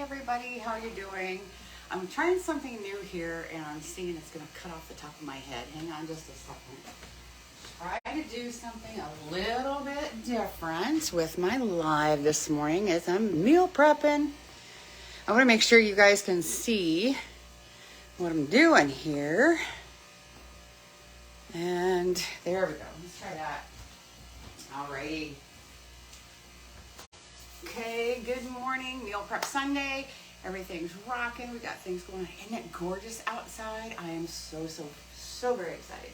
everybody, how are you doing? I'm trying something new here and I'm seeing it's going to cut off the top of my head. Hang on just a second. Try to do something a little bit different with my live this morning as I'm meal prepping. I want to make sure you guys can see what I'm doing here. And there we go. Let's try that. Alrighty. Okay, good morning. Meal Prep Sunday. Everything's rocking. We got things going on. Isn't it gorgeous outside? I am so very excited.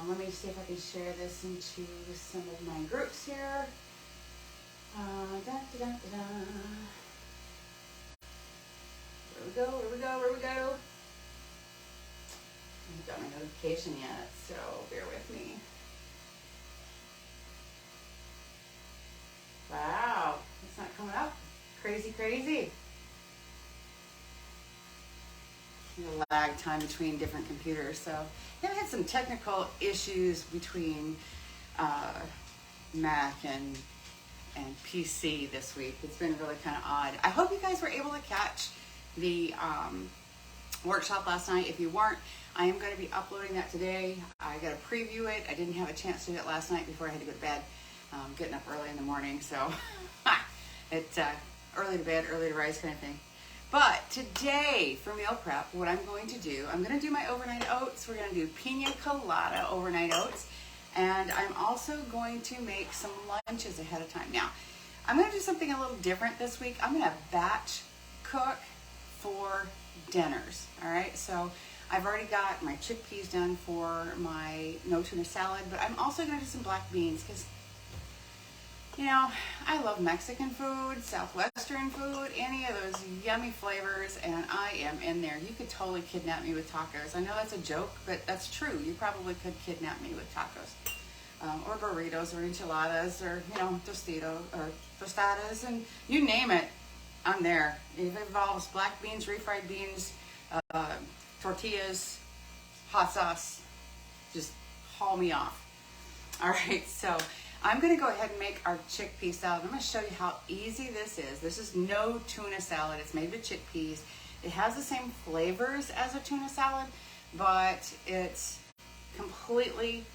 Let me see if I can share this into some of my groups here. Where we go? I haven't got my notification yet, so bear with me. Wow, it's not coming up. Crazy. A lag time between different computers, so I've had some technical issues between Mac and PC this week. It's been really kind of odd. I hope you guys were able to catch the workshop last night. If you weren't, I am going to be uploading that today. I got to preview it. I didn't have a chance to do it last night before I had to go to bed. Getting up early in the morning, so it's early to bed, early to rise kind of thing. But today for meal prep, what I'm going to do, I'm going to do my overnight oats. We're going to do pina colada overnight oats. And I'm also going to make some lunches ahead of time. Now, I'm going to do something a little different this week. I'm going to batch cook for dinners. All right, so I've already got my chickpeas done for my no tuna salad, but I'm also going to do some black beans because, you know, I love Mexican food, Southwestern food, any of those yummy flavors, and I am in there. You could totally kidnap me with tacos. I know that's a joke, but that's true. You probably could kidnap me with tacos, or burritos, or enchiladas, or, you know, tostadas, and you name it, I'm there. If it involves black beans, refried beans, tortillas, hot sauce, just haul me off. All right, so I'm going to go ahead and make our chickpea salad. I'm going to show you how easy this is. This is no tuna salad. It's made with chickpeas. It has the same flavors as a tuna salad, but it's completely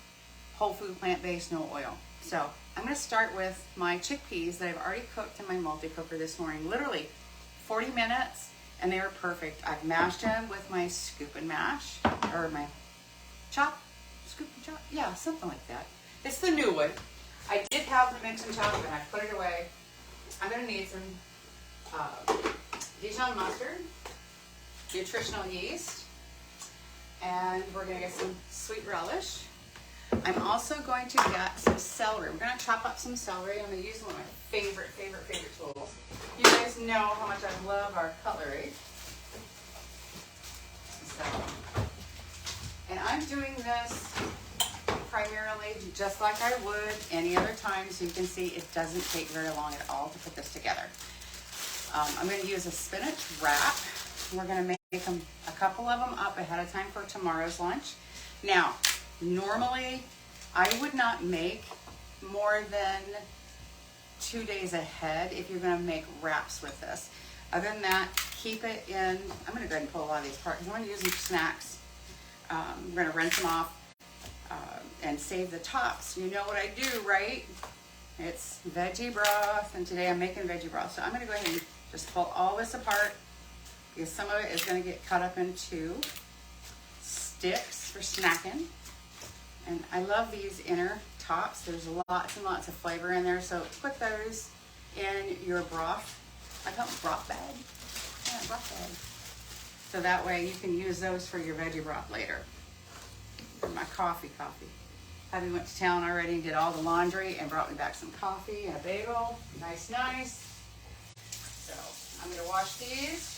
whole food, plant-based, no oil. So I'm going to start with my chickpeas that I've already cooked in my multi-cooker this morning. Literally 40 minutes, and they are perfect. I've mashed them with my scoop and mash, or my scoop and chop. Yeah, something like that. It's the new one. I did have the mix and chop, and I put it away. I'm going to need some Dijon mustard, nutritional yeast, and we're going to get some sweet relish. I'm also going to get some celery. We're going to chop up some celery. I'm going to use one of my favorite tools. You guys know how much I love our cutlery. So, and I'm doing this primarily just like I would any other time, so you can see it doesn't take very long at all to put this together. I'm going to use a spinach wrap. We're going to make them, a couple of them up ahead of time for tomorrow's lunch. Now, normally I would not make more than 2 days ahead if you're going to make wraps with this. Other than that, keep it in. I'm going to go ahead and pull a lot of these apart because I'm going to use them for snacks. We're going to rinse them off and save the tops. You know what I do, right? It's veggie broth, and today I'm making veggie broth. So I'm going to go ahead and just pull all this apart because some of it is going to get cut up into sticks for snacking. And I love these inner tops. There's lots and lots of flavor in there. So put those in your broth. I call them broth bag. Yeah, broth bag. So that way you can use those for your veggie broth later. My coffee. Hubby went to town already and did all the laundry and brought me back some coffee and a bagel. Nice. So I'm going to wash these.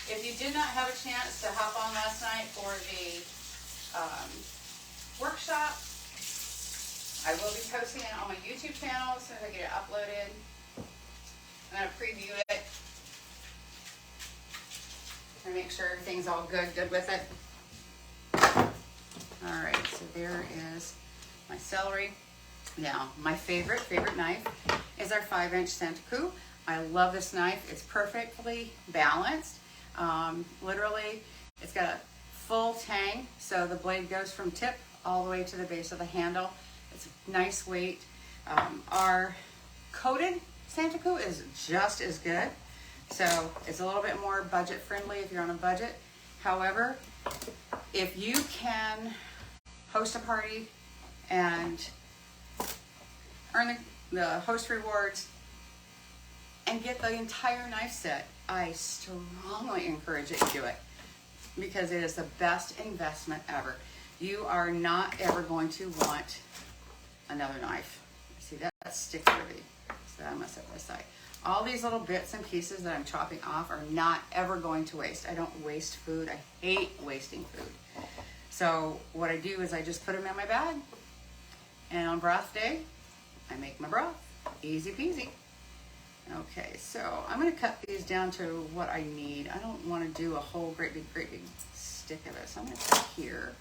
If you did not have a chance to hop on last night for the workshop, I will be posting it on my YouTube channel as soon as I get it uploaded. I'm going to preview it and make sure everything's all good with it. All right, so there is my celery. Now, my favorite knife is our 5-inch Santa Cruz. I love this knife. It's perfectly balanced. Literally, it's got a full tang, so the blade goes from tip all the way to the base of the handle. It's a nice weight. Our coated Santa Cruz is just as good, so it's a little bit more budget friendly if you're on a budget. However, if you can host a party and earn the host rewards and get the entire knife set, I strongly encourage you to do it, because it is the best investment ever. You are not ever going to want another knife. See, that's stick worthy, so I'm gonna set that aside. All these little bits and pieces that I'm chopping off are not ever going to waste. I don't waste food. I hate wasting food. So what I do is I just put them in my bag, and on broth day, I make my broth. Easy peasy. Okay, so I'm gonna cut these down to what I need. I don't wanna do a whole great big stick of it. So I'm gonna cut here,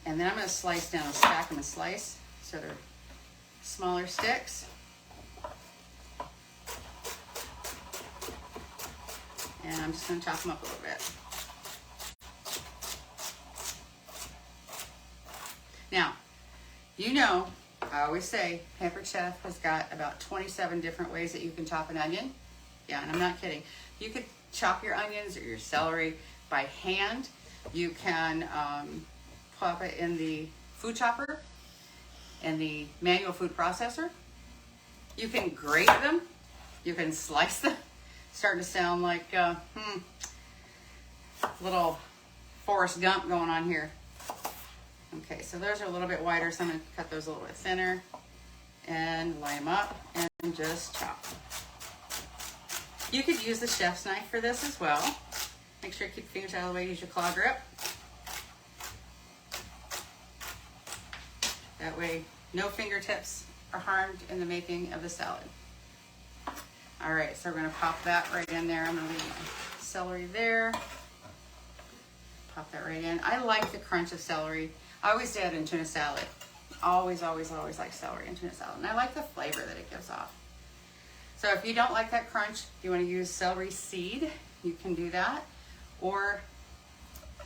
and then I'm gonna slice down, stack them and slice, so they're smaller sticks. And I'm just gonna chop them up a little bit. Now, you know, I always say Pampered Chef has got about 27 different ways that you can chop an onion. Yeah, and I'm not kidding. You could chop your onions or your celery by hand. You can pop it in the food chopper and the manual food processor. You can grate them. You can slice them. Starting to sound like little Forrest Gump going on here. Okay, so those are a little bit wider, so I'm going to cut those a little bit thinner and line them up and just chop. You could use the chef's knife for this as well. Make sure you keep your fingers out of the way, use your claw grip. That way, no fingertips are harmed in the making of the salad. All right, so we're gonna pop that right in there. I'm gonna leave my celery there. Pop that right in. I like the crunch of celery. I always did in tuna salad. Always, always, always like celery in tuna salad. And I like the flavor that it gives off. So if you don't like that crunch, you wanna use celery seed, you can do that. Or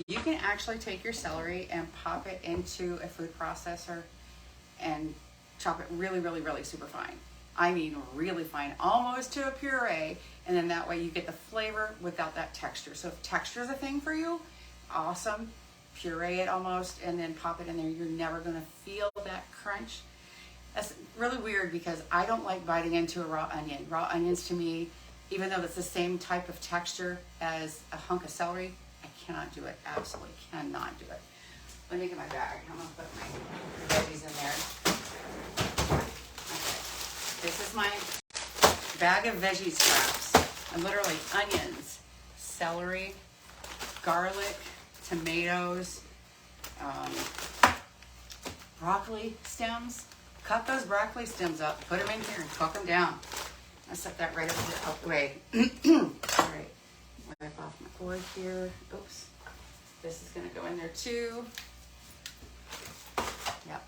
you can actually take your celery and pop it into a food processor and chop it really, really, really super fine. I mean really fine, almost to a puree, and then that way you get the flavor without that texture. So if texture is a thing for you, awesome. Puree it almost and then pop it in there. You're never gonna feel that crunch. That's really weird because I don't like biting into a raw onion. Raw onions to me, even though it's the same type of texture as a hunk of celery, I cannot do it, absolutely cannot do it. Let me get my bag. I'm gonna put my veggies in there. This is my bag of veggie scraps. And literally onions, celery, garlic, tomatoes, broccoli stems. Cut those broccoli stems up, put them in here and cook them down. I'll set that right over here, out the way. All right, wipe off my cord here. Oops, this is gonna go in there too. Yep.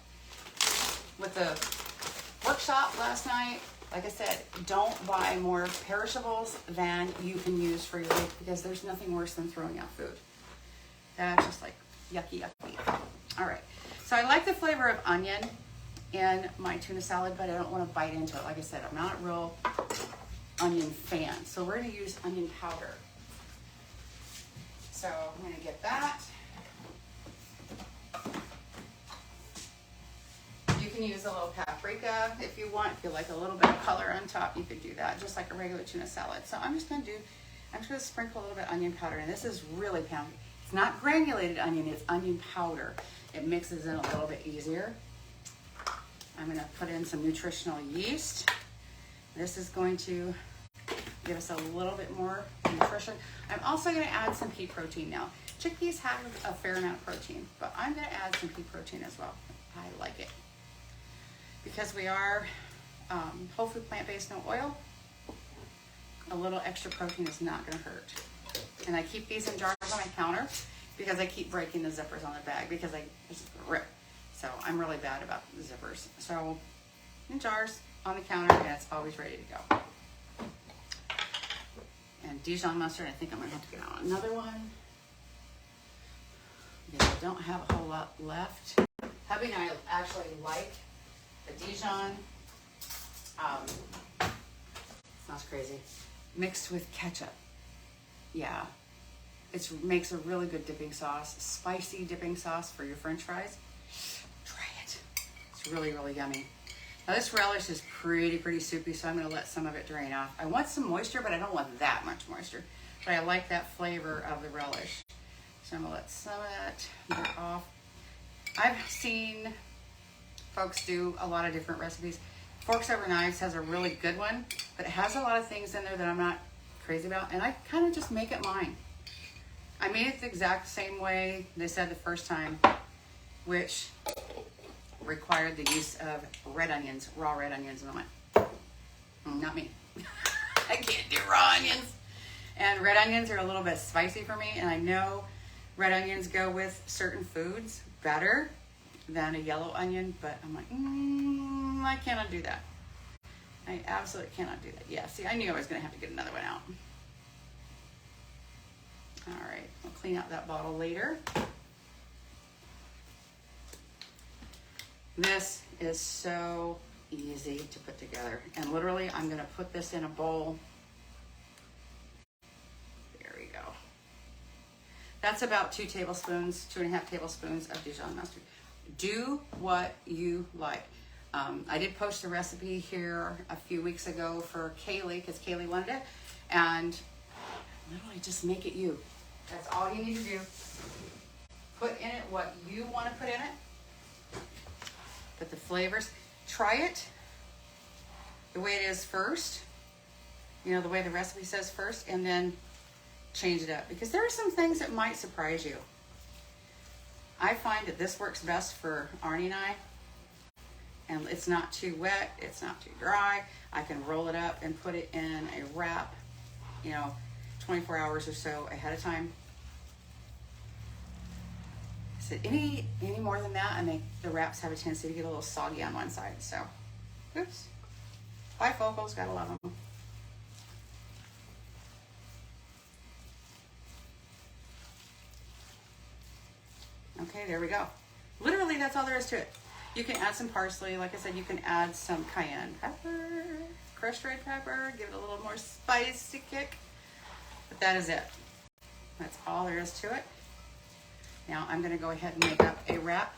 With the workshop last night, like I said, don't buy more perishables than you can use for your week, because there's nothing worse than throwing out food. That's just like yucky, yucky. All right, so I like the flavor of onion in my tuna salad, but I don't want to bite into it. Like I said, I'm not a real onion fan, so we're going to use onion powder. So I'm going to get that. You can use a little paprika if you want. If you like a little bit of color on top, you could do that, just like a regular tuna salad. So I'm just going to sprinkle a little bit of onion powder, and this is really pounded. It's not granulated onion, it's onion powder. It mixes in a little bit easier. I'm going to put in some nutritional yeast. This is going to give us a little bit more nutrition. I'm also going to add some pea protein now. Chickpeas have a fair amount of protein, but I'm going to add some pea protein as well. I like it. Because we are whole food plant-based, no oil, a little extra protein is not going to hurt. And I keep these in jars on my counter because I keep breaking the zippers on the bag because I just rip. So I'm really bad about the zippers. So in jars, on the counter and it's always ready to go. And Dijon mustard, I think I'm gonna have to get out another one because I don't have a whole lot left. Hubby and I actually like the Dijon, sounds crazy, mixed with ketchup. Yeah, it makes a really good dipping sauce, spicy dipping sauce for your French fries. Try it. It's really, really yummy. Now this relish is pretty soupy, so I'm gonna let some of it drain off. I want some moisture, but I don't want that much moisture. But I like that flavor of the relish. So I'm gonna let some of that get off. I've seen folks do a lot of different recipes. Forks Over Knives has a really good one, but it has a lot of things in there that I'm not crazy about, and I kind of just make it mine. I made it the exact same way they said the first time, which required the use of red onions, raw red onions, and I went, not me. I can't do raw onions. And red onions are a little bit spicy for me, and I know red onions go with certain foods better than a yellow onion, but I'm like, I cannot do that. I absolutely cannot do that. Yeah, see, I knew I was gonna have to get another one out. All right, I'll clean out that bottle later. This is so easy to put together. And literally, I'm gonna put this in a bowl. There we go. That's about 2.5 tablespoons of Dijon mustard. Do what you like. I did post a recipe here a few weeks ago for Kaylee, because Kaylee wanted it. And literally just make it you. That's all you need to do. Put in it what you want to put in it. Put the flavors. Try it the way it is first. You know, the way the recipe says first, and then change it up. Because there are some things that might surprise you. I find that this works best for Arnie and I. And it's not too wet, it's not too dry. I can roll it up and put it in a wrap, 24 hours or so ahead of time. I said any more than that, the wraps have a tendency to get a little soggy on one side. So, oops. Bifocals, gotta love them. Okay, there we go. Literally, that's all there is to it. You can add some parsley. Like I said, you can add some cayenne pepper, crushed red pepper, give it a little more spicy kick. But that is it. That's all there is to it. Now I'm going to go ahead and make up a wrap.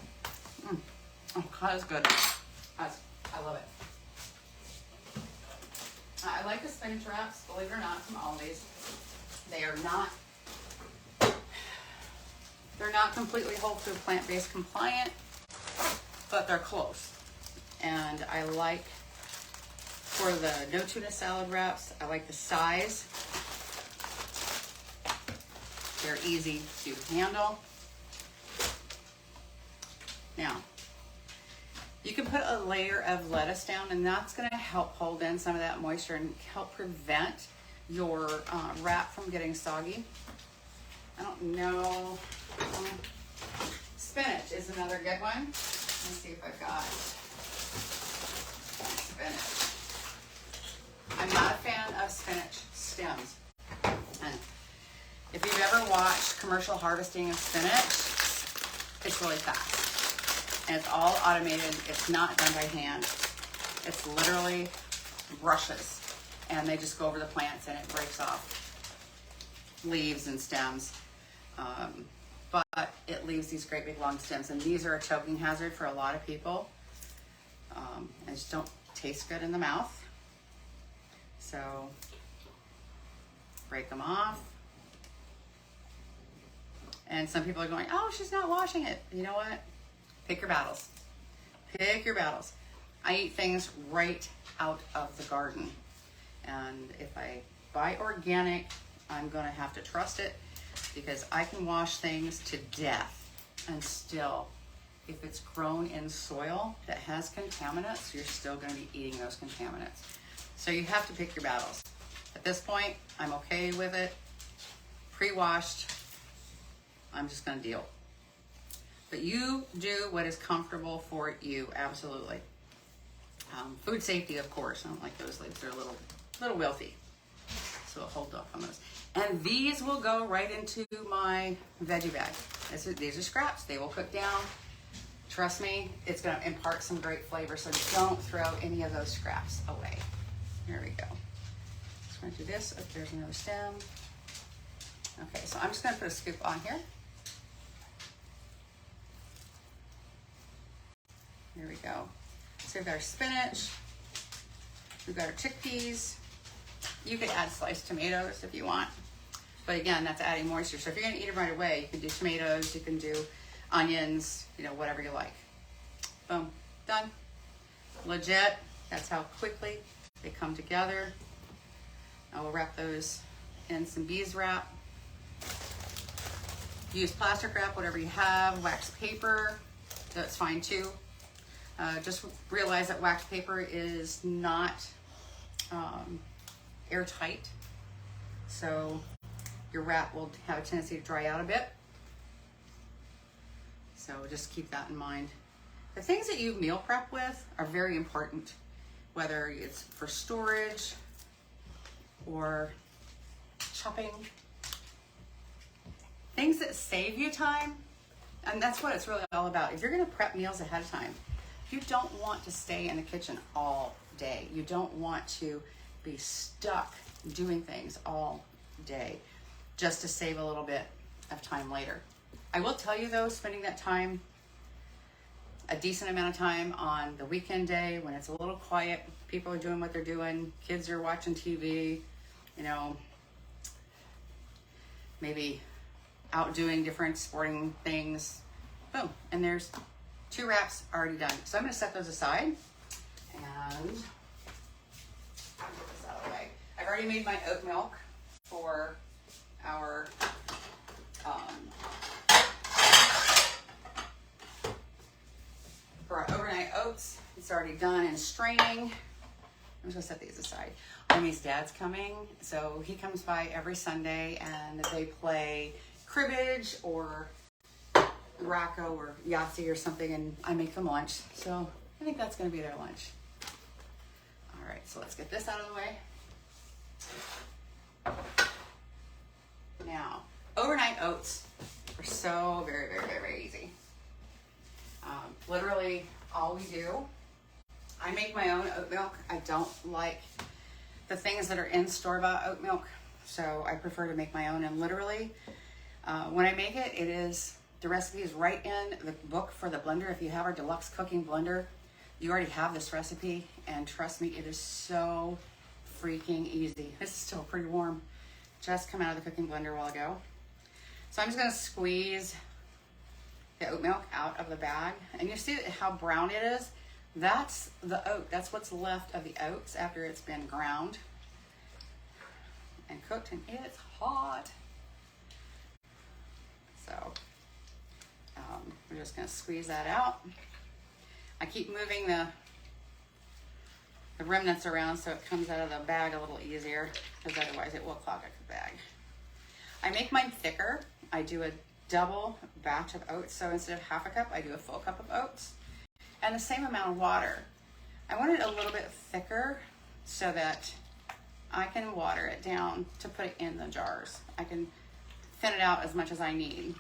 Oh, God, that's good. I love it. I like the spinach wraps, believe it or not, from Aldi's. They're not completely whole food plant-based compliant, but they're close. And I like, for the No Tuna Salad wraps, I like the size. They're easy to handle. Now, you can put a layer of lettuce down, and that's going to help hold in some of that moisture and help prevent your wrap from getting soggy. I don't know. Spinach is another good one. Let's see if I've got spinach. I'm not a fan of spinach stems. And if you've ever watched commercial harvesting of spinach, it's really fast. And it's all automated. It's not done by hand. It's literally brushes. And they just go over the plants and it breaks off leaves and stems. But it leaves these great big long stems, and these are a choking hazard for a lot of people. They just don't taste good in the mouth. So break them off. And some people are going, oh, she's not washing it. You know what? Pick your battles. Pick your battles. I eat things right out of the garden. And if I buy organic, I'm going to have to trust it, because I can wash things to death, and still, if it's grown in soil that has contaminants, you're still going to be eating those contaminants. So you have to pick your battles. At this point, I'm okay with it. Pre-washed, I'm just going to deal. But you do what is comfortable for you, absolutely. Food safety, of course. I don't like those lids. They're a little wealthy. So I'll hold off on those. And these will go right into my veggie bag. These are scraps. They will cook down. Trust me, it's going to impart some great flavor. So don't throw any of those scraps away. There we go. Just going to do this. Oh, there's another stem. Okay, so I'm just going to put a scoop on here. There we go. So we've got our spinach. We've got our chickpeas. You could add sliced tomatoes if you want. But again, that's adding moisture. So if you're going to eat them right away, you can do tomatoes, you can do onions, you know, whatever you like. Boom, done. Legit. That's how quickly they come together. I will wrap those in some bees wrap. Use plastic wrap, whatever you have. Wax paper, that's fine too. Just realize that wax paper is not airtight, so your wrap will have a tendency to dry out a bit. So just keep that in mind. The things that you meal prep with are very important, whether it's for storage or chopping. Things that save you time, and that's what it's really all about. If you're gonna prep meals ahead of time, you don't want to stay in the kitchen all day. You don't want to be stuck doing things all day just to save a little bit of time later. I will tell you though, spending that time, a decent amount of time on the weekend day when it's a little quiet, people are doing what they're doing, kids are watching TV, you know, maybe out doing different sporting things, boom, and there's 2 wraps already done. So I'm going to set those aside and get this out of the way. I've already made my oat milk for our overnight oats. It's already done and straining. I'm just going to set these aside. Amy's dad's coming, so he comes by every Sunday and they play cribbage or Racco or Yahtzee or something, and I make them lunch. So I think that's going to be their lunch. All right, so let's get this out of the way. Now, overnight oats are so very, very, very, very easy. Literally all we do, I make my own oat milk. I don't like the things that are in store-bought oat milk, so I prefer to make my own. And literally, when I make it, the recipe is right in the book for the blender. If you have our deluxe cooking blender, you already have this recipe, and trust me, it is so freaking easy. This is still pretty warm. Just come out of the cooking blender a while ago. So I'm just gonna squeeze the oat milk out of the bag, and you see how brown it is? That's the oat. That's what's left of the oats after it's been ground and cooked, and it's hot. So we're just going to squeeze that out. I keep moving the remnants around so it comes out of the bag a little easier, because otherwise it will clog up the bag. I make mine thicker. I do a double batch of oats, so instead of half a cup, I do a full cup of oats. And the same amount of water. I want it a little bit thicker so that I can water it down to put it in the jars. I can thin it out as much as I need.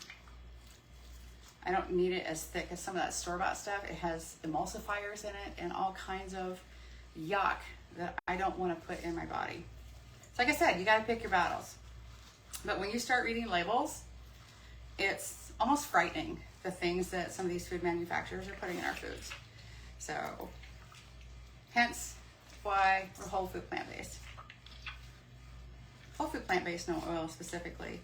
I don't need it as thick as some of that store-bought stuff. It has emulsifiers in it and all kinds of yuck that I don't want to put in my body. So like I said, you got to pick your battles. But when you start reading labels, it's almost frightening, the things that some of these food manufacturers are putting in our foods. So, hence why we're whole food plant-based. Whole food plant-based, no oil specifically,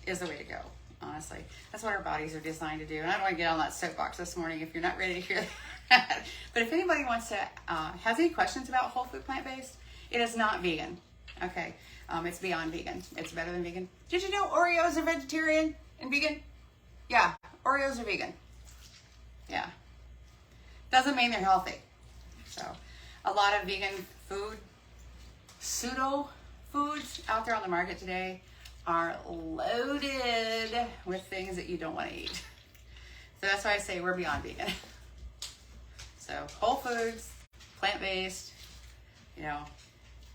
is the way to go, honestly. That's what our bodies are designed to do. And I don't want to get on that soapbox this morning if you're not ready to hear that. But if anybody wants to, has any questions about whole food plant-based, it is not vegan, okay? It's beyond vegan. It's better than vegan. Did you know Oreos are vegetarian and vegan? Yeah, Oreos are vegan. Yeah. Doesn't mean they're healthy. So, a lot of vegan food, pseudo foods out there on the market today are loaded with things that you don't want to eat. So that's why I say we're beyond vegan. So whole foods, plant-based, you know,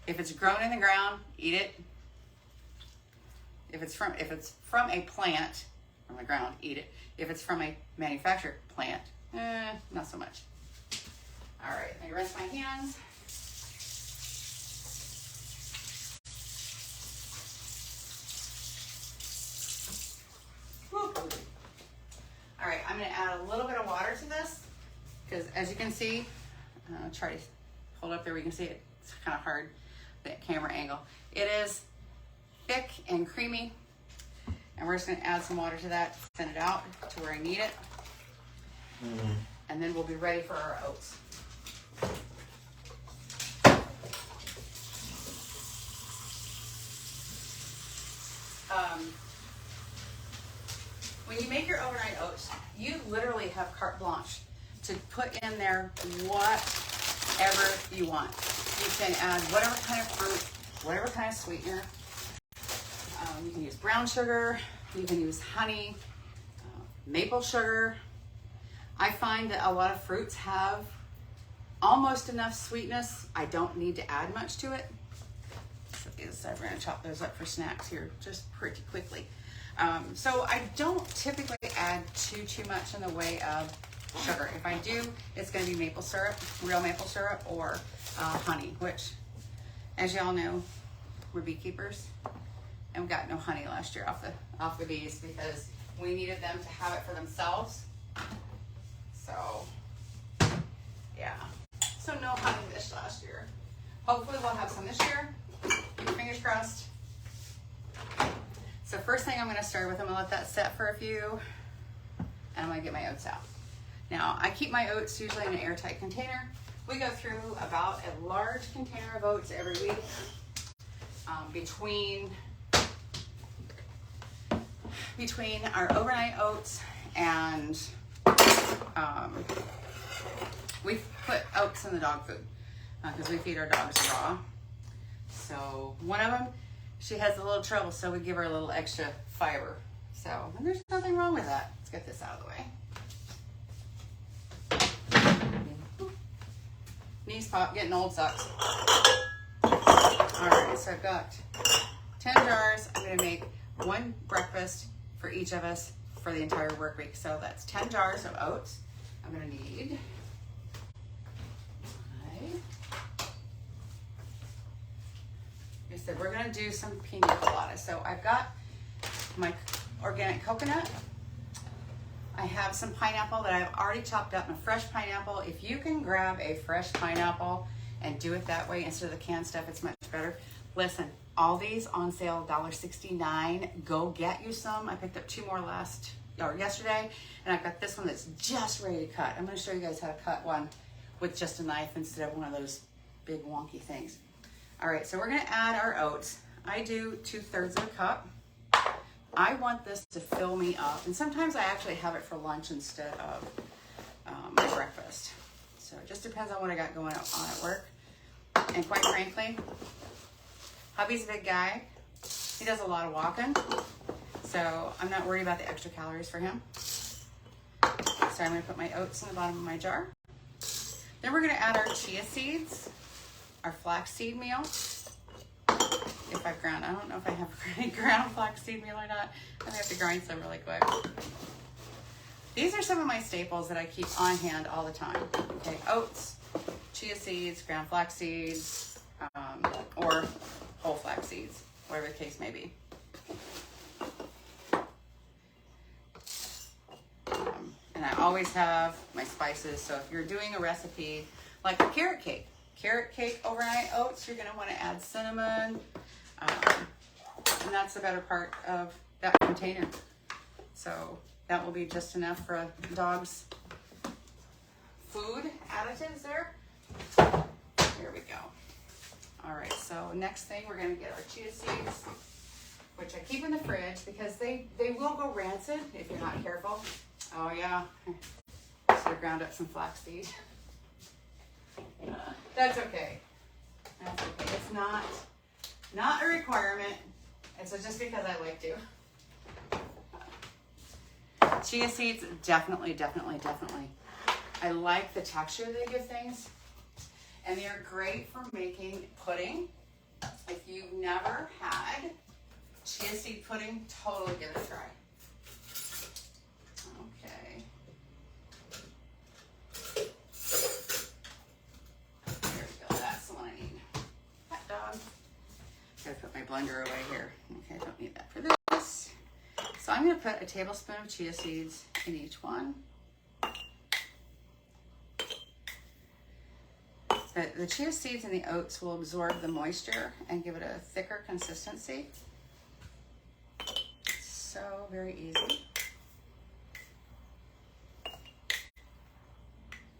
if it's grown in the ground, eat it. If it's from a plant from the ground, eat it. If it's from a manufactured plant, not so much. All right, let me rinse my hands. Woo. All right, I'm gonna add a little bit of water to this because as you can see, try to hold up there where you can see it. It's kind of hard, that camera angle. It is thick and creamy, and we're just gonna add some water to that to thin it out to where I need it. And then we'll be ready for our oats. When you make your overnight oats, you literally have carte blanche to put in there whatever you want. You can add whatever kind of fruit, whatever kind of sweetener. You can use brown sugar, you can use honey, maple sugar. I find that a lot of fruits have almost enough sweetness. I don't need to add much to it. So we're gonna chop those up for snacks here just pretty quickly. So I don't typically add too much in the way of sugar. If I do, it's gonna be maple syrup, real maple syrup, or honey, which, as y'all know, we're beekeepers, and we got no honey last year off the bees because we needed them to have it for themselves. So, yeah. So no honey this last year. Hopefully we'll have some this year. Fingers crossed. So first thing I'm gonna start with, I'm gonna let that set for a few, and I'm gonna get my oats out. Now, I keep my oats usually in an airtight container. We go through about a large container of oats every week. Between our overnight oats and we put oats in the dog food because we feed our dogs raw. So one of them, she has a little trouble, so we give her a little extra fiber. So, and there's nothing wrong with that. Let's get this out of the way. Knees pop, getting old sucks. All right, so I've got 10 jars. I'm gonna make one breakfast for each of us for the entire work week. So that's 10 jars of oats. I'm gonna need, like I said, we're gonna do some pina colada. So I've got my organic coconut. I have some pineapple that I've already chopped up, a fresh pineapple. If you can grab a fresh pineapple and do it that way instead of the canned stuff, it's much better. Listen, all these on sale, $1.69. Go get you some. I picked up 2 more yesterday, and I've got this one that's just ready to cut. I'm gonna show you guys how to cut one with just a knife instead of one of those big wonky things. All right, so we're gonna add our oats. I do 2/3 of a cup. I want this to fill me up, and sometimes I actually have it for lunch instead of my breakfast. So it just depends on what I got going on at work. And quite frankly, hubby's a big guy. He does a lot of walking, so I'm not worried about the extra calories for him. So I'm gonna put my oats in the bottom of my jar. Then we're gonna add our chia seeds, our flaxseed meal. If I've ground, I don't know if I have ground flaxseed meal or not. I'm gonna have to grind some really quick. These are some of my staples that I keep on hand all the time. Okay, oats, chia seeds, ground flax seeds, or whole flax seeds, whatever the case may be. And I always have my spices. So if you're doing a recipe like a carrot cake overnight oats, you're gonna wanna add cinnamon, and that's the better part of that container. So that will be just enough for a dog's food additives there. Here we go. All right, so next thing we're gonna get our chia seeds, which I keep in the fridge because they will go rancid if you're not careful. Oh yeah, should have ground up some flaxseed. That's okay. That's okay. It's not a requirement. It's just because I like to. Chia seeds, definitely I like the texture they give things. And they are great for making pudding. If you've never had chia seed pudding, totally give it a try. Okay. There we go, that's the one I need. Hot dog. Gotta put my blender away here. Okay, I don't need that for this. So I'm gonna put a tablespoon of chia seeds in each one. The chia seeds and the oats will absorb the moisture and give it a thicker consistency. So very easy.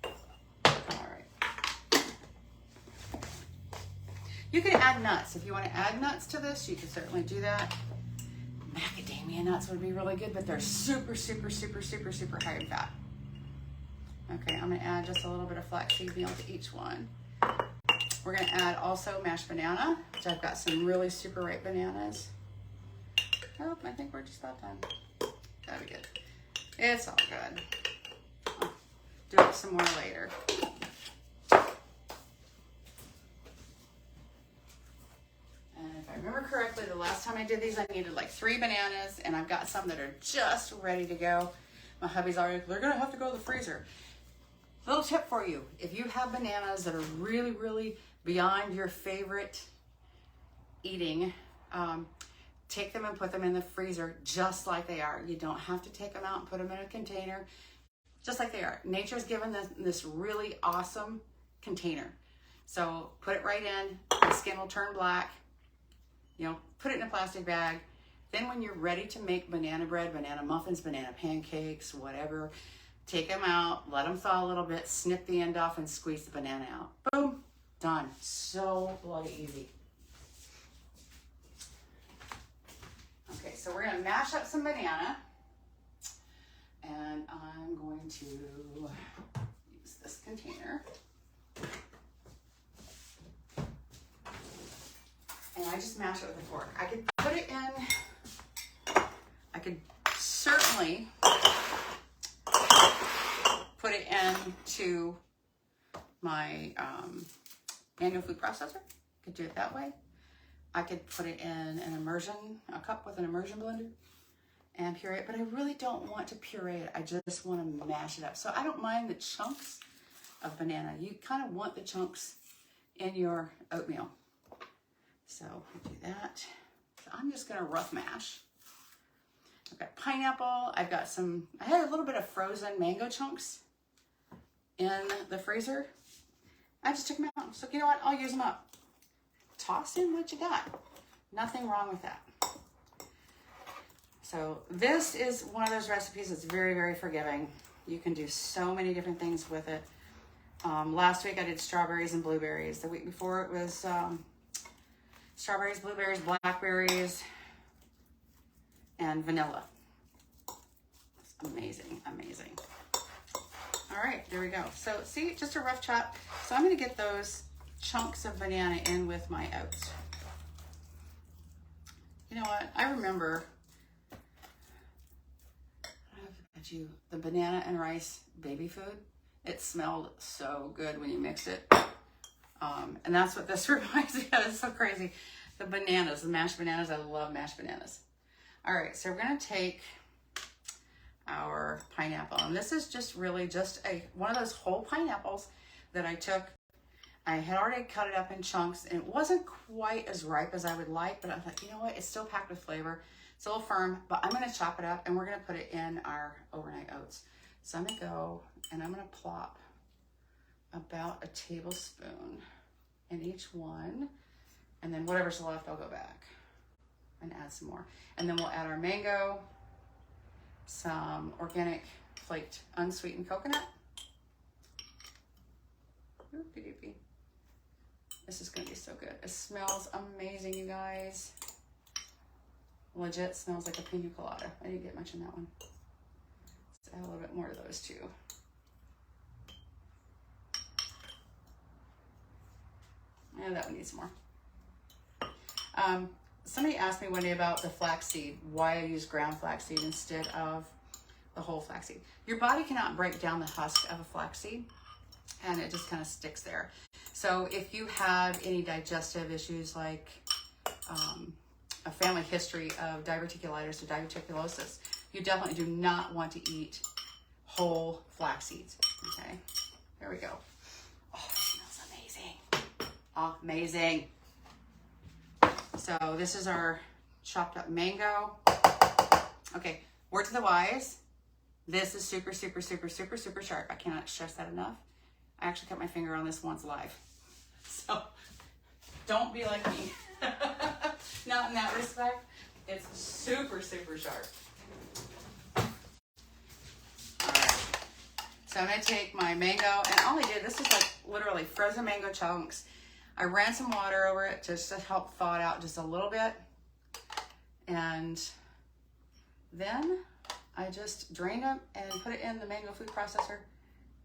All right. You can add nuts. If you want to add nuts to this, you can certainly do that. Macadamia nuts would be really good, but they're super, super, super, super, super high in fat. Okay, I'm gonna add just a little bit of flaxseed meal to each one. We're gonna add also mashed banana, which I've got some really super ripe bananas. Oh, I think we're just about done. That'll be good. It's all good. I'll do it some more later. And if I remember correctly, the last time I did these, I needed like 3 bananas, and I've got some that are just ready to go. My hubby's already, they're gonna have to go to the freezer. Little tip for you, if you have bananas that are really, really beyond your favorite eating, take them and put them in the freezer just like they are. You don't have to take them out and put them in a container, just like they are. Nature's given this really awesome container. So put it right in, the skin will turn black, you know, put it in a plastic bag. Then when you're ready to make banana bread, banana muffins, banana pancakes, whatever, take them out, let them thaw a little bit, snip the end off and squeeze the banana out. Boom, done. So bloody easy. Okay, so we're gonna mash up some banana, and I'm going to use this container. And I just mash it with a fork. I could put it in, I could certainly put it into my manual food processor. Could do it that way. I could put it in a cup with an immersion blender and puree it, but I really don't want to puree it. I just want to mash it up. So I don't mind the chunks of banana. You kind of want the chunks in your oatmeal. So I do that. So I'm just gonna rough mash. I've got pineapple. I had a little bit of frozen mango chunks in the freezer. I just took them out. So you know what? I'll use them up. Toss in what you got. Nothing wrong with that. So this is one of those recipes that's very, very forgiving. You can do so many different things with it. Last week I did strawberries and blueberries. The week before it was strawberries, blueberries, blackberries, and vanilla. It's amazing, amazing. All right, there we go. So see, just a rough chop. So I'm gonna get those chunks of banana in with my oats. You know what? I remember the banana and rice baby food. It smelled so good when you mix it. And that's what this reminds me of. It's so crazy. The bananas, the mashed bananas. I love mashed bananas. All right, so we're gonna take our pineapple. And this is just really just one of those whole pineapples that I took. I had already cut it up in chunks, and it wasn't quite as ripe as I would like, but I thought, you know what? It's still packed with flavor. It's a little firm, but I'm gonna chop it up and we're gonna put it in our overnight oats. So I'm gonna go and I'm gonna plop about a tablespoon in each one, and then whatever's left, I'll go back and add some more. And then we'll add our mango, some organic flaked unsweetened coconut. Oopie-doopie. This is gonna be so good. It smells amazing, you guys. Legit smells like a pina colada. I didn't get much in that one. Let's add a little bit more to those too. Yeah, that one needs more. Somebody asked me one day about the flaxseed, why I use ground flaxseed instead of the whole flaxseed. Your body cannot break down the husk of a flaxseed, and it just kind of sticks there. So if you have any digestive issues like a family history of diverticulitis or diverticulosis, you definitely do not want to eat whole flax seeds. Okay, there we go. Oh, it smells amazing. Amazing. So this is our chopped up mango. Okay, word to the wise. This is super, super, super, super, super sharp. I cannot stress that enough. I actually cut my finger on this once live. So don't be like me. Not in that respect. It's super, super sharp. All right. So I'm going to take my mango, and all I did, this is like literally frozen mango chunks. I ran some water over it just to help thaw it out just a little bit. And then I just drained them and put it in the mango food processor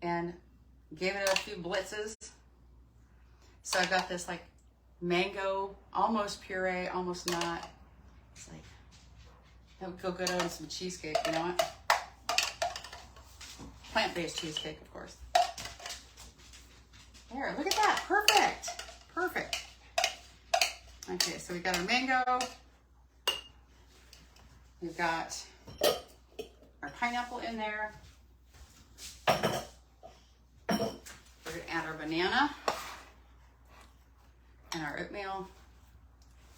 and gave it a few blitzes. So I've got this like mango, almost puree, almost not. It's like, that would go good on some cheesecake, you know what? Plant-based cheesecake, of course. There, look at that, perfect, perfect. Okay, so we got our mango. We've got our pineapple in there. We're gonna add our banana and our oatmeal,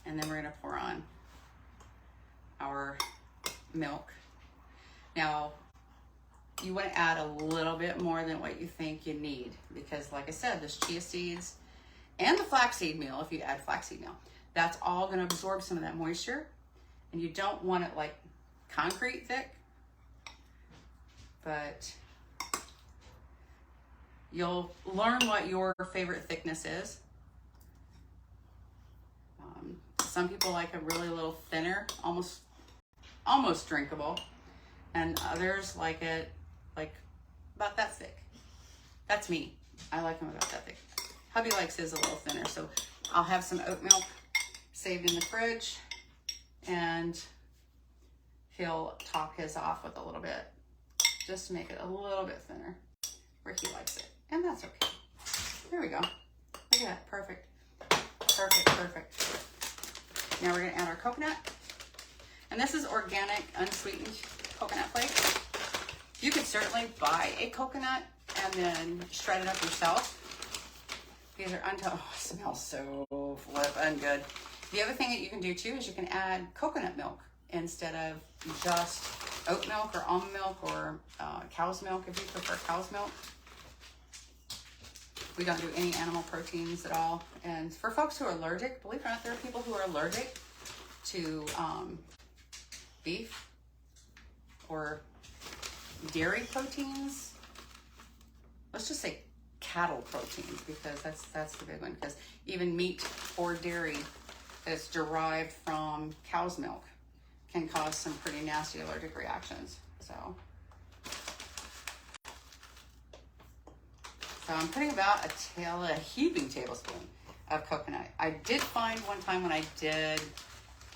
and then we're gonna pour on our milk. Now, you want to add a little bit more than what you think you need, because like I said, there's chia seeds and the flaxseed meal. If you add flaxseed meal, that's all going to absorb some of that moisture, and you don't want it like concrete thick, but you'll learn what your favorite thickness is. Some people like a really little thinner, almost drinkable, and others like it like about that thick. That's me. I like them about that thick. Hubby likes his a little thinner, so I'll have some oat milk saved in the fridge, and he'll top his off with a little bit, just to make it a little bit thinner where he likes it, and that's okay. There we go. Look at that, perfect, perfect, perfect. Now we're gonna add our coconut, and this is organic, unsweetened coconut flakes. You could certainly buy a coconut and then shred it up yourself. These are oh, it smells so flippin' good. The other thing that you can do too is you can add coconut milk instead of just oat milk or almond milk or cow's milk if you prefer cow's milk. We don't do any animal proteins at all. And for folks who are allergic, believe it or not, there are people who are allergic to beef or dairy proteins. Let's just say cattle proteins, because that's the big one, because even meat or dairy that's derived from cow's milk can cause some pretty nasty allergic reactions. So I'm putting about a heaping tablespoon of coconut. I did find one time when I did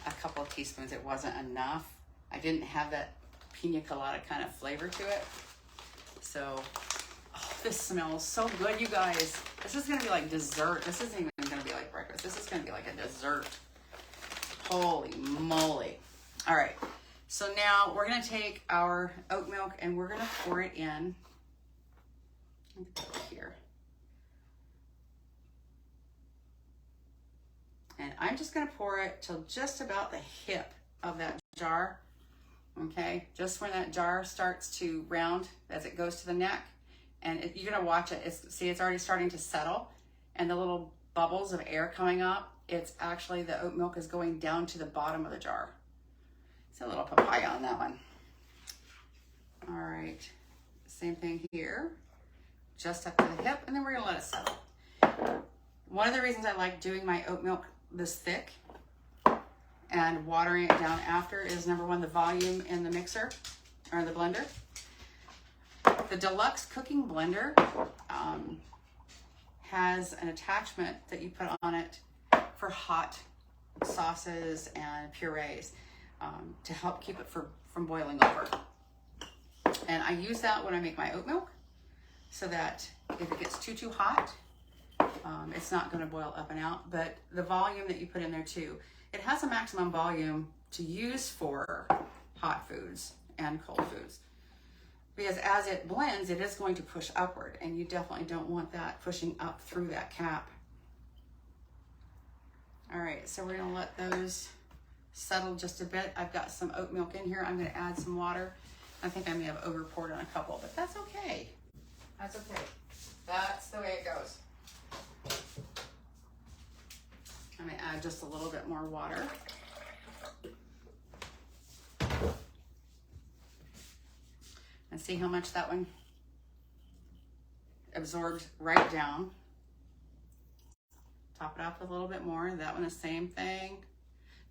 a couple of teaspoons, it wasn't enough. I didn't have that pina colada kind of flavor to it. So, oh, this smells so good, you guys. This is gonna be like dessert. This isn't even gonna be like breakfast. This is gonna be like a dessert. Holy moly. All right, so now we're gonna take our oat milk and we're gonna pour it in. Let me put it here. And I'm just gonna pour it till just about the hip of that jar. Okay, just when that jar starts to round as it goes to the neck, and you're gonna watch it. See, it's already starting to settle, and the little bubbles of air coming up, it's actually the oat milk is going down to the bottom of the jar. It's a little papaya on that one. All right, same thing here, just up to the hip, and then we're gonna let it settle. One of the reasons I like doing my oat milk this thick and watering it down after is, number one, the volume in the mixer or the blender. The deluxe cooking blender has an attachment that you put on it for hot sauces and purees to help keep it from boiling over. And I use that when I make my oat milk so that if it gets too hot, it's not going to boil up and out. But the volume that you put in there too, it has a maximum volume to use for hot foods and cold foods. Because as it blends, it is going to push upward, and you definitely don't want that pushing up through that cap. All right, so we're gonna let those settle just a bit. I've got some oat milk in here. I'm gonna add some water. I think I may have over poured on a couple, but that's okay. That's okay. That's the way it goes. I'm gonna add just a little bit more water. And see how much that one absorbed right down. Top it off with a little bit more. That one, the same thing.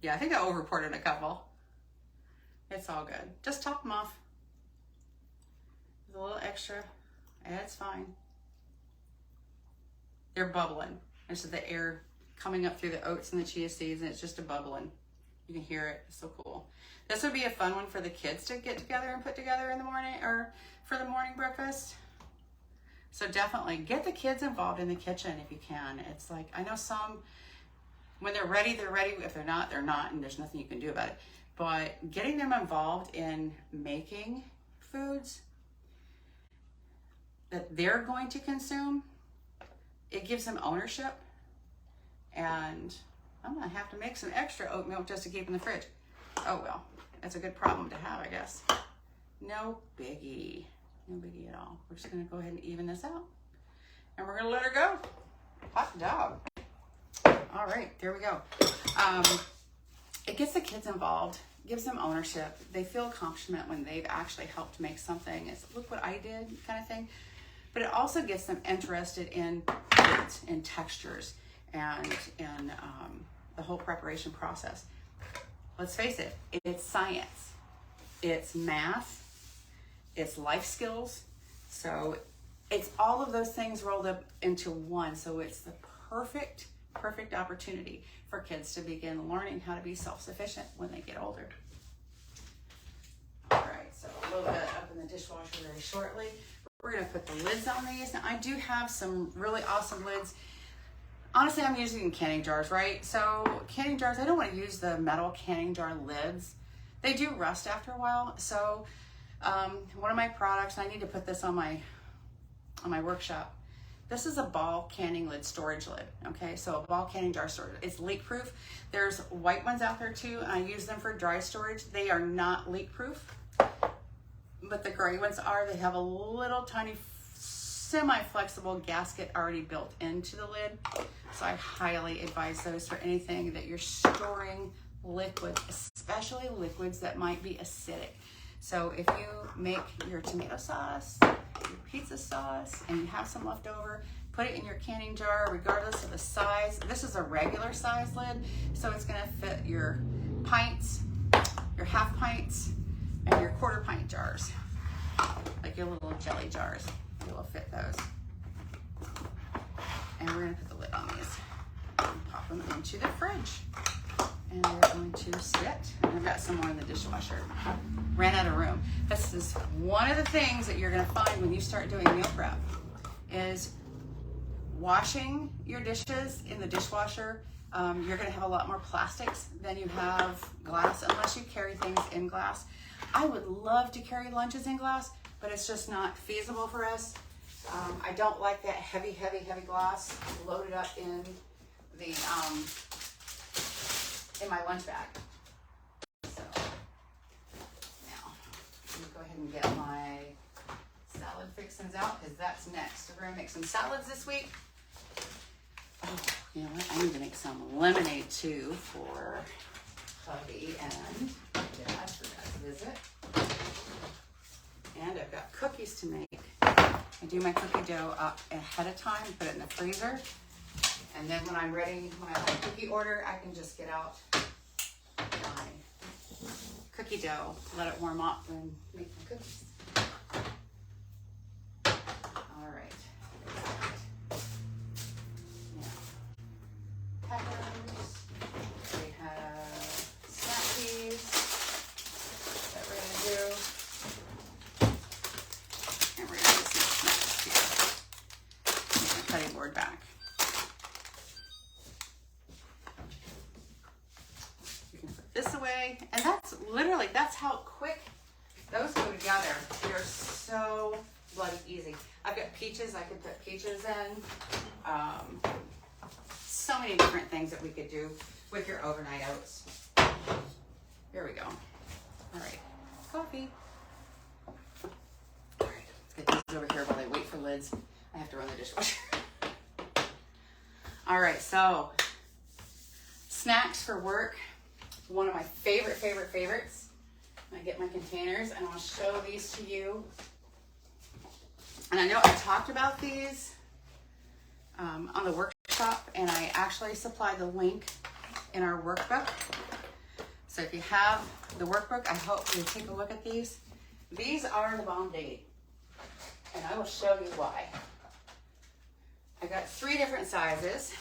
Yeah, I think I over poured in a couple. It's all good. Just top them off. With a little extra. It's fine. They're bubbling. This is the air coming up through the oats and the chia seeds, and it's just a bubbling. You can hear it. It's so cool. This would be a fun one for the kids to get together and put together in the morning, or for the morning breakfast. So definitely get the kids involved in the kitchen if you can. It's like, I know some, when they're ready, they're ready. If they're not, they're not, and there's nothing you can do about it. But getting them involved in making foods that they're going to consume, it gives them ownership. And I'm gonna have to make some extra oat milk just to keep in the fridge. Oh well, that's a good problem to have, I guess. No biggie. No biggie at all. We're just gonna go ahead and even this out. And we're gonna let her go. Hot dog. All right, there we go. It gets the kids involved, gives them ownership. They feel accomplishment when they've actually helped make something. It's look what I did kind of thing. But it also gets them interested in foods and textures and in the whole preparation process. Let's face it, it's science, it's math, it's life skills. So it's all of those things rolled up into one. So it's the perfect opportunity for kids to begin learning how to be self-sufficient when they get older. All right, so a little bit up in the dishwasher very shortly. We're gonna put the lids on these. Now I do have some really awesome lids. Honestly, I'm using canning jars, right? So canning jars, I don't want to use the metal canning jar lids. They do rust after a while. So one of my products, I need to put this on my workshop. This is a ball canning lid storage lid, okay? So a ball canning jar storage. It's leak proof. There's white ones out there too, and I use them for dry storage. They are not leak proof, but the gray ones are. They have a little tiny semi-flexible gasket already built into the lid. So I highly advise those for anything that you're storing liquids, especially liquids that might be acidic. So if you make your tomato sauce, your pizza sauce, and you have some left over, put it in your canning jar regardless of the size. This is a regular size lid, so it's gonna fit your pints, your half pints, and your quarter pint jars, like your little jelly jars. It will fit those. And we're gonna put the lid on these and pop them into the fridge. And they're going to sit. And I've got some more in the dishwasher. Ran out of room. This is one of the things that you're gonna find when you start doing meal prep is washing your dishes in the dishwasher. You're gonna have a lot more plastics than you have glass unless you carry things in glass. I would love to carry lunches in glass, but it's just not feasible for us. I don't like that heavy glass loaded up in the in my lunch bag. So now I'm gonna go ahead and get my salad fixings out because that's next. So we're gonna make some salads this week. Oh, you know what? I need to make some lemonade too for hubby and Dad for that visit. And I've got cookies to make. I do my cookie dough up ahead of time, put it in the freezer. And then when I'm ready, when I have a cookie order, I can just get out my cookie dough, let it warm up, and make my cookies. All right. Now, peppers. We have snap peas that we're gonna do. cutting board back. You can put this away, and that's how quick those go together. They're so bloody easy. I've got peaches. I could put peaches in. So many different things that we could do with your overnight oats. Here we go. All right, coffee. All right, let's get these over here while I wait for lids. I have to run the dishwasher. All right, so snacks for work. One of my favorites. I get my containers and I'll show these to you. And I know I talked about these on the workshop, and I actually supplied the link in our workbook. So if you have the workbook, I hope you take a look at these. These are the bomb date, and I will show you why. I got 3 different sizes.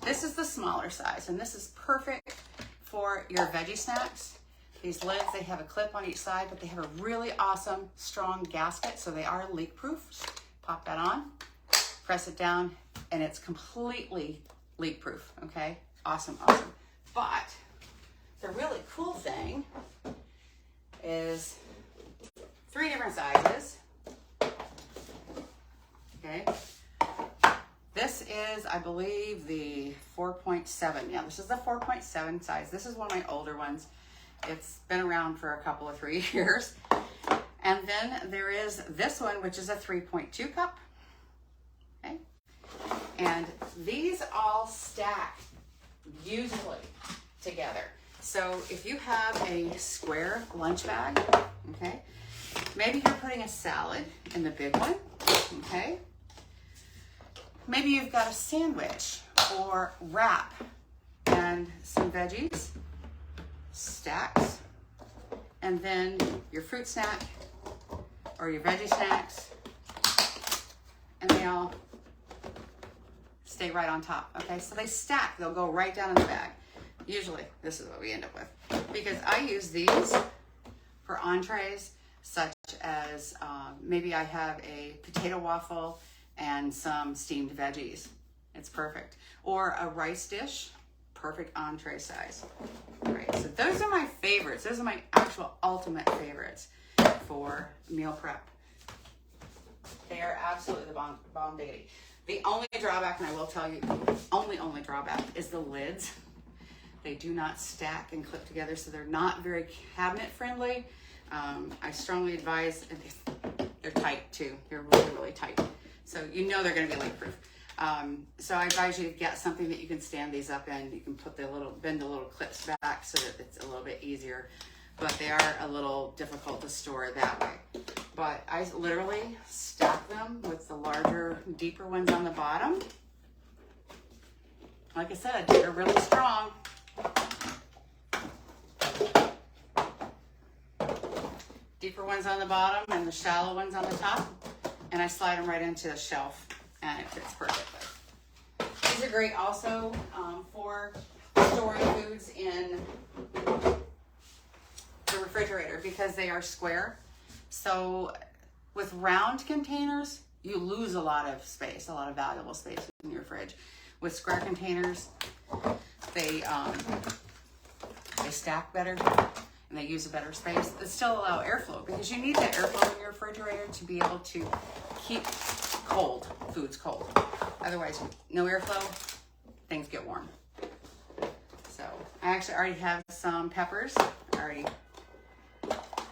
This is the smaller size, and this is perfect for your veggie snacks. These lids, they have a clip on each side, but they have a really awesome, strong gasket, so they are leak-proof. Pop that on, press it down, and it's completely leak-proof, okay? Awesome. But the really cool thing is 3 different sizes, okay? This is, I believe, the 4.7. Yeah, this is the 4.7 size. This is one of my older ones. It's been around for a couple of 3 years. And then there is this one, which is a 3.2 cup. Okay. And these all stack beautifully together. So if you have a square lunch bag, okay, maybe you're putting a salad in the big one, okay. Maybe you've got a sandwich or wrap and some veggies, stacks, and then your fruit snack or your veggie snacks, and they all stay right on top, okay? So they stack, they'll go right down in the bag. Usually, this is what we end up with. Because I use these for entrees, such as maybe I have a potato waffle and some steamed veggies. It's perfect. Or a rice dish, perfect entree size. All right, so those are my favorites. Those are my actual ultimate favorites for meal prep. They are absolutely the bomb diggity. The only drawback, and I will tell you, only drawback is the lids. They do not stack and clip together, so they're not very cabinet friendly. I strongly advise, they're tight too. They're really, really tight. So you know they're gonna be leak proof. So I advise you to get something that you can stand these up in. You can put bend the little clips back so that it's a little bit easier, but they are a little difficult to store that way. But I literally stack them with the larger, deeper ones on the bottom. Like I said, they're really strong. Deeper ones on the bottom and the shallow ones on the top. And I slide them right into the shelf, and it fits perfectly. These are great also for storing foods in the refrigerator because they are square. So with round containers, you lose a lot of space, a lot of valuable space in your fridge. With square containers, they stack better and they use a better space. They still allow airflow because you need that airflow in your refrigerator to be able to keep foods cold. Otherwise, no airflow, things get warm. So I actually already have some peppers already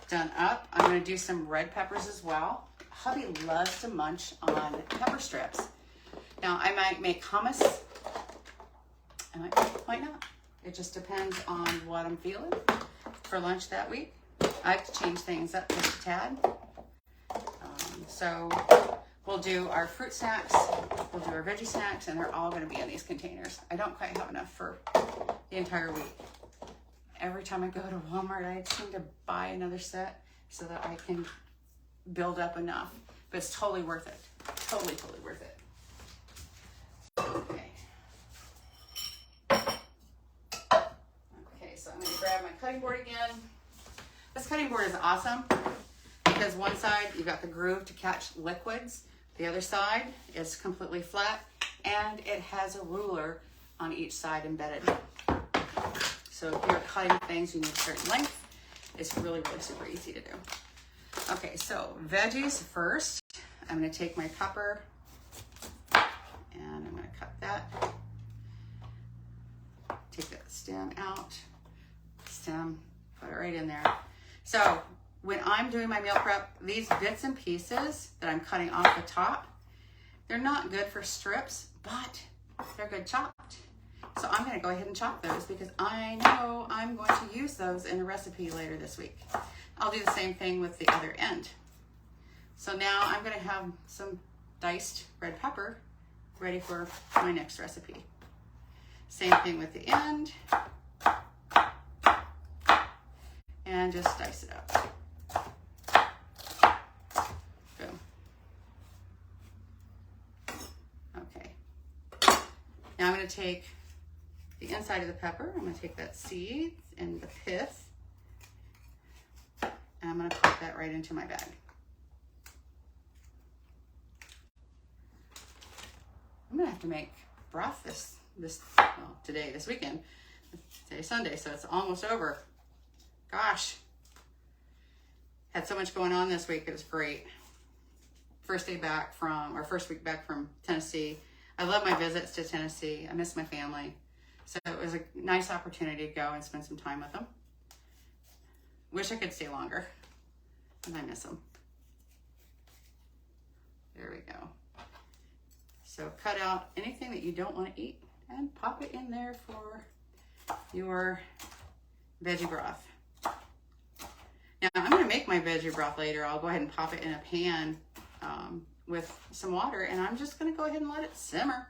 done up. I'm gonna do some red peppers as well. Hubby loves to munch on pepper strips. Now I might make hummus, I might not. It just depends on what I'm feeling for lunch that week. I have to change things up just a tad. So we'll do our fruit snacks, we'll do our veggie snacks, and they're all gonna be in these containers. I don't quite have enough for the entire week. Every time I go to Walmart, I seem to buy another set so that I can build up enough. But it's totally worth it. Totally worth it. Okay. Okay, so I'm gonna grab my cutting board again. This cutting board is awesome because one side you've got the groove to catch liquids. The other side is completely flat, and it has a ruler on each side embedded. So if you're cutting things, you need a certain length. It's really, really super easy to do. Okay, so veggies first. I'm going to take my pepper and I'm going to cut that. Take that stem out. Stem, put it right in there. So when I'm doing my meal prep, these bits and pieces that I'm cutting off the top, they're not good for strips, but they're good chopped. So I'm going to go ahead and chop those because I know I'm going to use those in a recipe later this week. I'll do the same thing with the other end. So now I'm going to have some diced red pepper ready for my next recipe. Same thing with the end. And just dice it up. Boom. Okay. Now I'm going to take the inside of the pepper. I'm going to take that seed and the pith, and I'm going to put that right into my bag. I'm going to have to make broth this weekend. Today's Sunday, so it's almost over. Gosh. Had so much going on this week. It was great. First week back from Tennessee. I love my visits to Tennessee. I miss my family. So it was a nice opportunity to go and spend some time with them. Wish I could stay longer, and I miss them. There we go. So cut out anything that you don't want to eat and pop it in there for your veggie broth. Now I'm going to make my veggie broth later. I'll go ahead and pop it in a pan with some water, and I'm just going to go ahead and let it simmer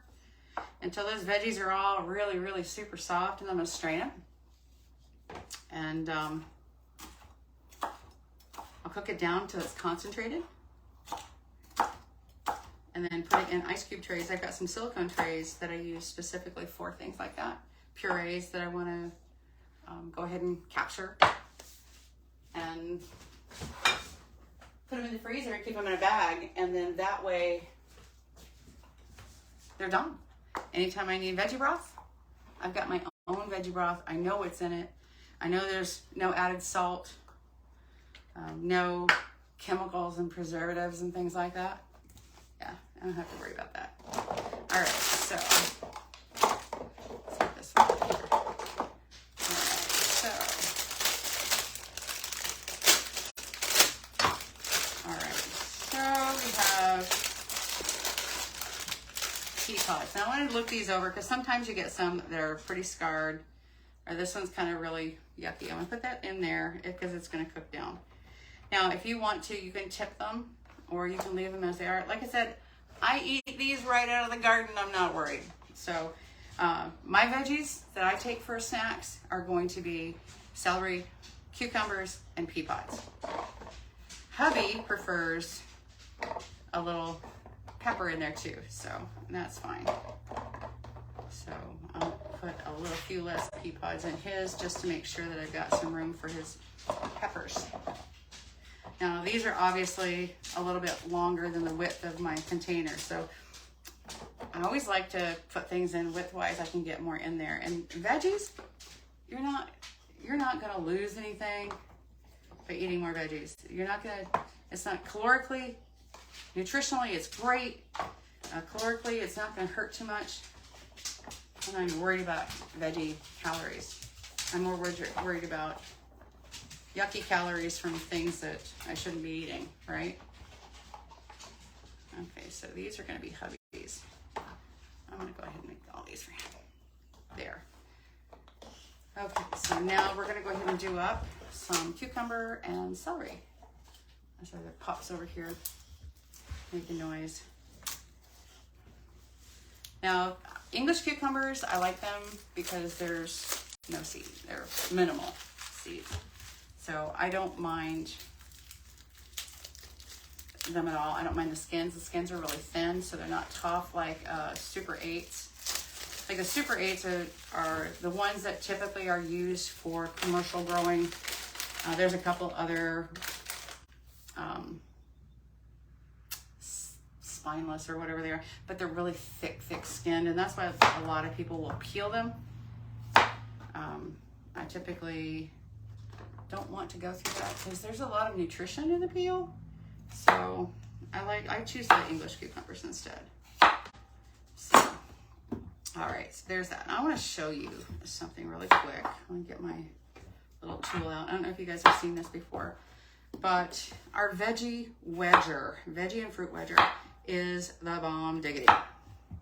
until those veggies are all really, really super soft, and I'm going to strain it. And I'll cook it down till it's concentrated. And then put it in ice cube trays. I've got some silicone trays that I use specifically for things like that. Purees that I want to go ahead and capture. And put them in the freezer and keep them in a bag. And then that way, they're done. Anytime I need veggie broth, I've got my own veggie broth. I know what's in it. I know there's no added salt, no chemicals and preservatives and things like that. Yeah, I don't have to worry about that. All right, so let's get this one here. All right, so we have pea pods. Now I want to look these over because sometimes you get some that are pretty scarred, or this one's kind of really yucky. I'm gonna put that in there because it's gonna cook down. Now, if you want to, you can tip them, or you can leave them as they are. Like I said, I eat these right out of the garden. I'm not worried. So my veggies that I take for snacks are going to be celery, cucumbers, and pea pods. Hubby prefers a little pepper in there too, so that's fine. So I'll put a few less pea pods in his just to make sure that I've got some room for his peppers. Now these are obviously a little bit longer than the width of my container, so I always like to put things in widthwise. I can get more in there. And veggies, you're not gonna lose anything by eating more veggies. It's not calorically, nutritionally, it's great. Calorically, it's not gonna hurt too much. I'm not even worried about veggie calories. I'm more worried about yucky calories from things that I shouldn't be eating, right? Okay, so these are going to be hubby's. I'm going to go ahead and make all these for him. There. Okay, so now we're going to go ahead and do up some cucumber and celery. Sorry, that pops over here, making noise. Now, English cucumbers, I like them because there's no seed. They're minimal seed. So I don't mind them at all. I don't mind the skins. The skins are really thin, so they're not tough like Super 8s. Like the Super 8s are the ones that typically are used for commercial growing. There's a couple other spineless or whatever they are, but they're really thick skinned, and that's why a lot of people will peel them. I typically don't want to go through that because there's a lot of nutrition in the peel. So I choose the English cucumbers instead. So, all right, so there's that. And I want to show you something really quick. Let me get my little tool out. I don't know if you guys have seen this before, but our veggie and fruit wedger is the bomb diggity.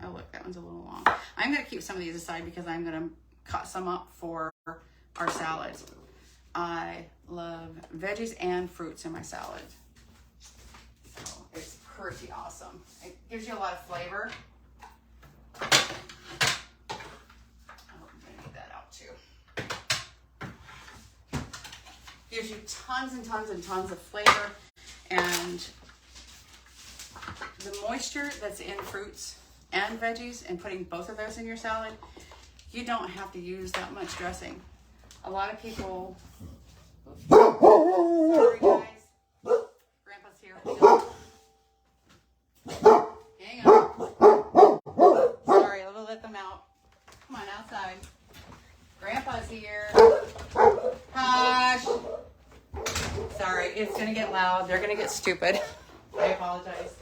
Oh look, that one's a little long. I'm gonna keep some of these aside because I'm gonna cut some up for our salads. I love veggies and fruits in my salad. So it's pretty awesome. It gives you a lot of flavor. Oh, I'm gonna need that out too. Gives you tons and tons and tons of flavor, and the moisture that's in fruits and veggies, and putting both of those in your salad, you don't have to use that much dressing. A lot of people, sorry guys, Grandpa's here. Hang on. Sorry, I'll let them out. Come on outside. Grandpa's here. Hush. Sorry, it's gonna get loud. They're gonna get stupid. I apologize.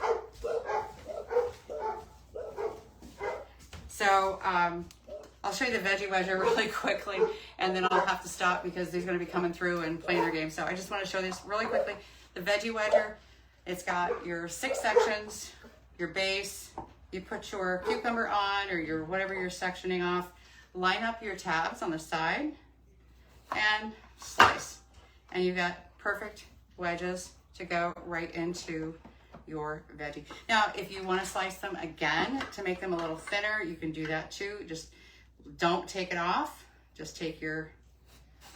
So, I'll show you the veggie wedger really quickly, and then I'll have to stop because they're going to be coming through and playing their game. So I just want to show this really quickly. The veggie wedger, it's got your 6 sections, your base, you put your cucumber on or your whatever you're sectioning off, line up your tabs on the side, and slice. And you've got perfect wedges to go right into your veggie. Now, if you want to slice them again to make them a little thinner, you can do that too. Just don't take it off. Just take your,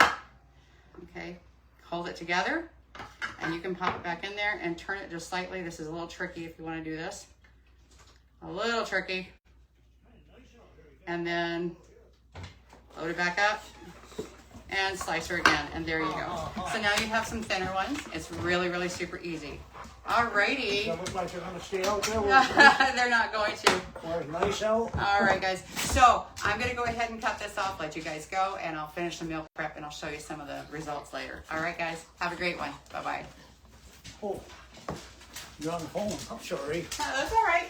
okay, hold it together, and you can pop it back in there and turn it just slightly. This is a little tricky if you want to do this. A little tricky. And then load it back up and slice her again, and there you go. So now you have some thinner ones. It's really, really super easy. Alrighty. Does it look like they're going to stay out there? They're not going to. Or it's nice out? Alright guys, so I'm going to go ahead and cut this off, let you guys go, and I'll finish the meal prep and I'll show you some of the results later. Alright guys, have a great one. Bye-bye. Oh, you're on the phone. I'm sorry. That's alright.